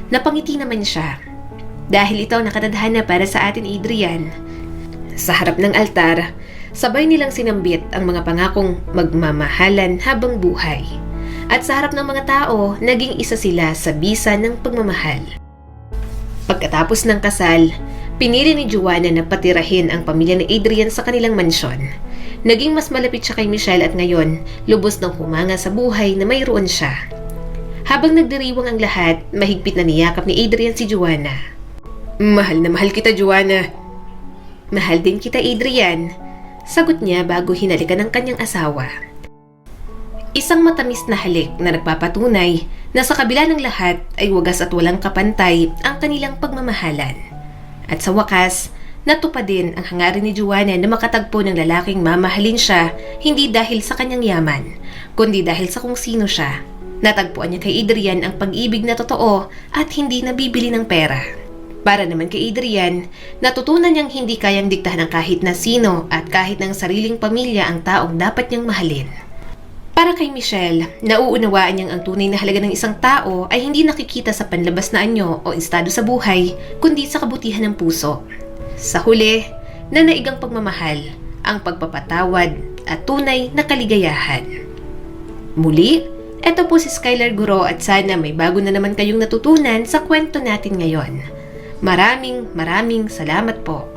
Napangiti naman siya. Dahil ito ang nakatadhana para sa atin, Adrian. Sa harap ng altar, sabay nilang sinambit ang mga pangakong magmamahalan habang buhay. At sa harap ng mga tao, naging isa sila sa bisa ng pagmamahal. Pagkatapos ng kasal, pinili ni Joanna na patirahin ang pamilya ni Adrian sa kanilang mansyon. Naging mas malapit siya kay Michelle at ngayon, lubos ng humanga sa buhay na mayroon siya. Habang nagdiriwang ang lahat, mahigpit na niyakap ni Adrian si Joanna. Mahal na mahal kita, Joanna. Mahal din kita, Adrian. Sagot niya bago hinalikan ng kanyang asawa. Isang matamis na halik na nagpapatunay na sa kabila ng lahat ay wagas at walang kapantay ang kanilang pagmamahalan. At sa wakas, natupad din ang hangarin ni Joanna na makatagpo ng lalaking mamahalin siya hindi dahil sa kanyang yaman, kundi dahil sa kung sino siya. Natagpuan niya kay Adrian ang pag-ibig na totoo at hindi nabibili ng pera. Para naman kay Adrian, natutunan niyang hindi kayang diktahan ng kahit na sino at kahit ng sariling pamilya ang taong dapat niyang mahalin. Para kay Michelle, nauunawaan niyang ang tunay na halaga ng isang tao ay hindi nakikita sa panlabas na anyo o estado sa buhay, kundi sa kabutihan ng puso. Sa huli, nanaigang pagmamahal, ang pagpapatawad at tunay na kaligayahan. Muli, eto po si Skylar Guro at sana may bago na naman kayong natutunan sa kwento natin ngayon. Maraming salamat po.